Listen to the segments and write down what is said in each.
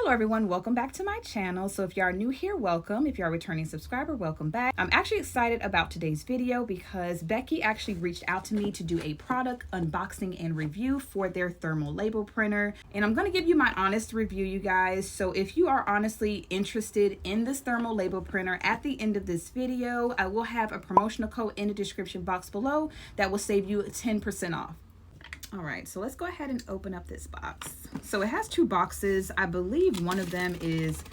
Hello everyone, welcome back to my channel. So if you are new here, welcome. If you are a returning subscriber, welcome back. I'm actually excited about today's video because Becky actually reached out to me to do a product unboxing and review for their thermal label printer. And I'm going to give you my honest review, you guys. So if you are honestly interested in this thermal label printer, at the end of this video, I will have a promotional code in the description box below that will save you 10% off. All right, so let's go ahead and open up this box. So it has two boxes. I believe one of them is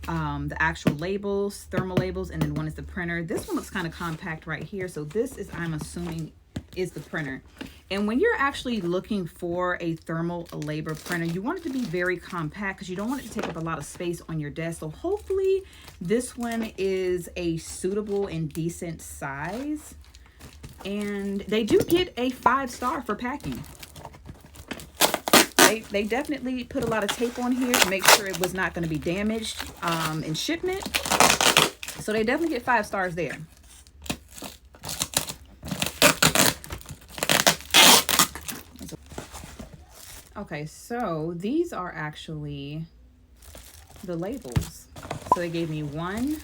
the actual labels, thermal labels, and then one is the printer. This one looks kind of compact right here. So this is, I'm assuming, is the printer. And when you're actually looking for a thermal label printer, you want it to be very compact because you don't want it to take up a lot of space on your desk. So hopefully this one is a suitable and decent size. And they do get a 5-star for packing. They definitely put a lot of tape on here to make sure it was not going to be damaged in shipment. So they definitely get 5 stars there. Okay, so these are actually the labels. So they gave me 1,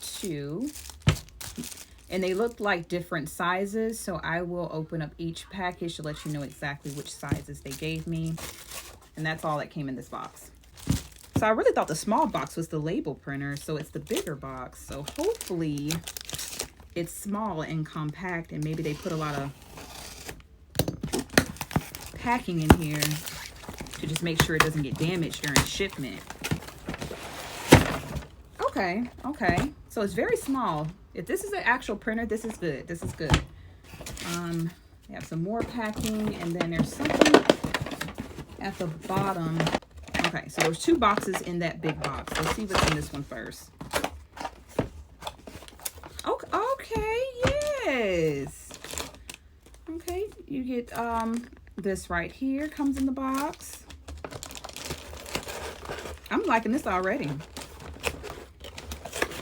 2, and they look like different sizes, so I will open up each package to let you know exactly which sizes they gave me. And that's all that came in this box. So I really thought the small box was the label printer, so it's the bigger box. So hopefully it's small and compact, and maybe they put a lot of packing in here to just make sure it doesn't get damaged during shipment. Okay, so it's very small. If this is an actual printer, this is good. This is good. We have some more packing, and then there's something at the bottom. Okay, so there's 2 boxes in that big box. Let's see what's in this one first. Okay, yes. Okay, you get this right here comes in the box. I'm liking this already.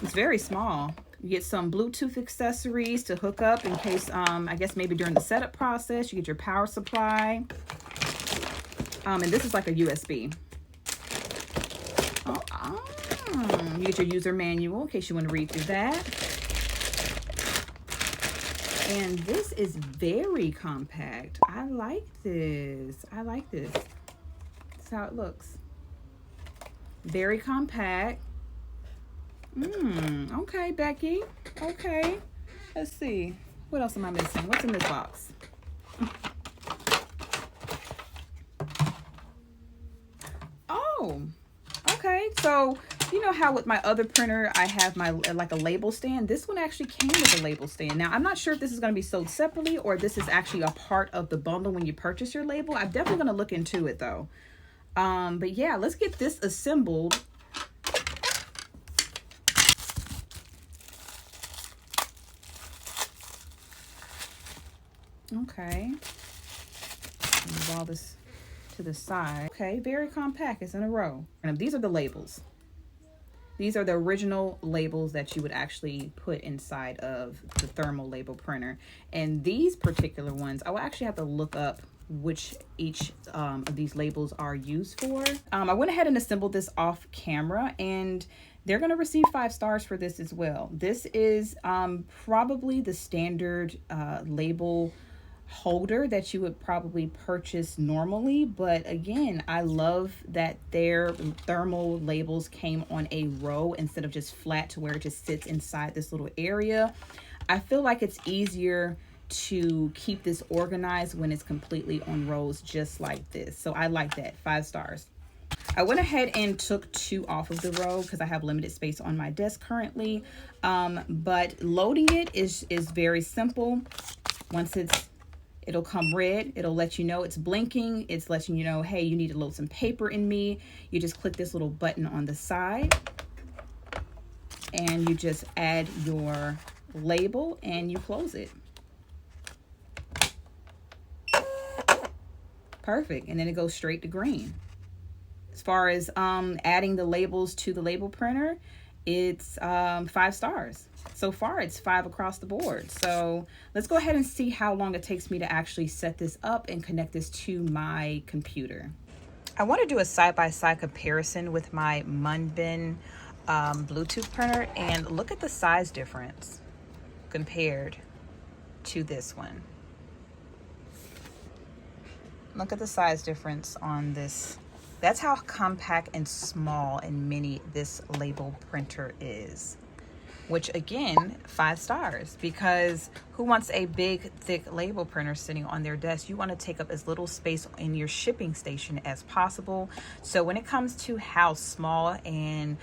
It's very small. You get some Bluetooth accessories to hook up in case, I guess maybe during the setup process, you get your power supply. And this is like a USB. You get your user manual in case you want to read through that. And this is very compact. I like this. I like this. That's how it looks. Very compact. Okay, Becky. Okay. Let's see. What else am I missing? What's in this box? Oh, okay. So, you know how with my other printer, I have my like a label stand? This one actually came with a label stand. Now, I'm not sure if this is going to be sold separately or this is actually a part of the bundle when you purchase your label. I'm definitely going to look into it, though. But yeah, let's get this assembled. Okay, move all this to the side. Okay, very compact. It's in a row. And these are the labels. These are the original labels that you would actually put inside of the thermal label printer. And these particular ones, I will actually have to look up which each of these labels are used for. I went ahead and assembled this off camera, and they're going to receive 5 stars for this as well. This is probably the standard label holder that you would probably purchase normally, but again, I love that their thermal labels came on a row instead of just flat to where it just sits inside this little area. I feel like it's easier to keep this organized when it's completely on rows just like this. So I like that. 5 stars. I went ahead and took 2 off of the row because I have limited space on my desk currently, but loading it is very simple. Once it'll come red. It'll let you know it's blinking. It's letting you know, hey, you need to load some paper in me. You just click this little button on the side and you just add your label and you close it. Perfect. And then it goes straight to green. As far as adding the labels to the label printer, it's 5 stars. So far, it's 5 across the board. So let's go ahead and see how long it takes me to actually set this up and connect this to my computer. I want to do a side-by-side comparison with my Munbin Bluetooth printer, and look at the size difference compared to this one. Look at the size difference on this. That's how compact and small and mini this label printer is. Which again, 5 stars, because who wants a big, thick label printer sitting on their desk? You want to take up as little space in your shipping station as possible. So when it comes to how small and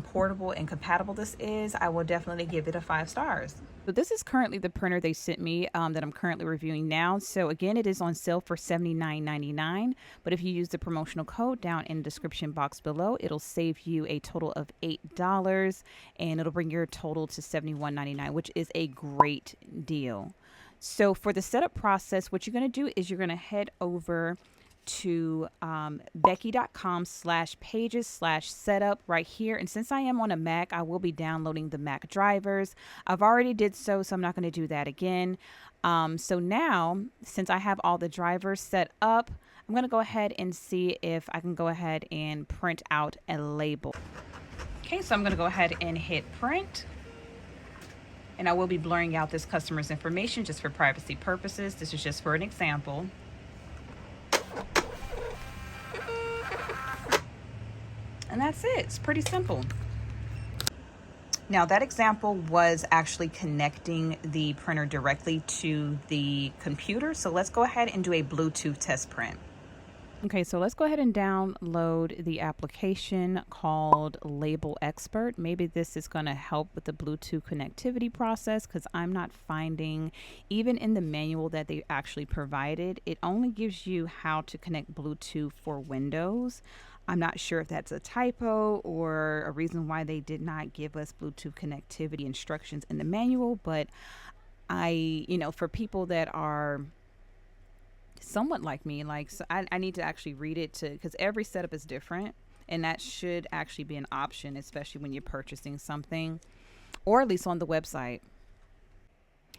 portable and compatible this is, I will definitely give it a 5 stars. So this is currently the printer they sent me that I'm currently reviewing now. So again, it is on sale for $79.99. But if you use the promotional code down in the description box below, it'll save you a total of $8 and it'll bring your total to $71.99, which is a great deal. So for the setup process, what you're going to do is you're going to head over to becky.com/pages/setup right here. And since I am on a Mac, I will be downloading the Mac drivers. I've already did so I'm not going to do that again. So now, since I have all the drivers set up, I'm going to go ahead and see if I can go ahead and print out a label. Okay, so I'm going to go ahead and hit print. And I will be blurring out this customer's information just for privacy purposes. This is just for an example. And that's it. It's pretty simple. Now that example was actually connecting the printer directly to the computer. So let's go ahead and do a Bluetooth test print. Okay, so let's go ahead and download the application called Label Expert. Maybe this is going to help with the Bluetooth connectivity process, because I'm not finding, even in the manual that they actually provided, it only gives you how to connect Bluetooth for Windows. I'm not sure if that's a typo or a reason why they did not give us Bluetooth connectivity instructions in the manual, but for people that are somewhat like me, so I need to actually read it because every setup is different, and that should actually be an option, especially when you're purchasing something, or at least on the website.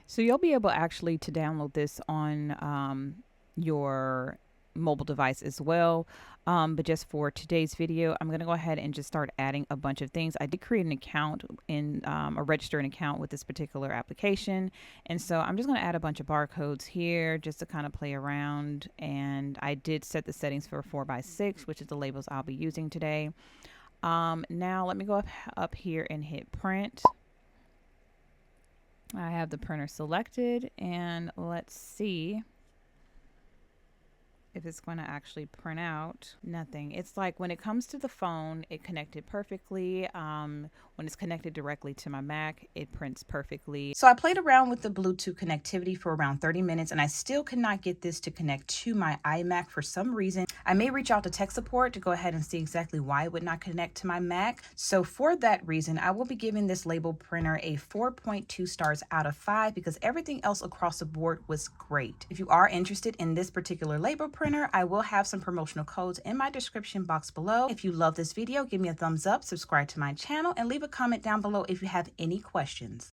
So you'll be able actually to download this on your mobile device as well. But just for today's video, I'm going to go ahead and just start adding a bunch of things. I did create an account or register an account with this particular application. And so I'm just going to add a bunch of barcodes here just to kind of play around. And I did set the settings for 4x6, which is the labels I'll be using today. Now let me go up here and hit print. I have the printer selected, and let's see if it's going to actually print out. Nothing. It's like when it comes to the phone, it connected perfectly. When it's connected directly to my Mac, it prints perfectly. So I played around with the Bluetooth connectivity for around 30 minutes, and I still could not get this to connect to my iMac for some reason. I may reach out to tech support to go ahead and see exactly why it would not connect to my Mac. So for that reason, I will be giving this label printer a 4.2 stars out of 5, because everything else across the board was great. If you are interested in this particular label printer, I will have some promotional codes in my description box below. If you love this video, give me a thumbs up, subscribe to my channel, and leave a comment down below if you have any questions.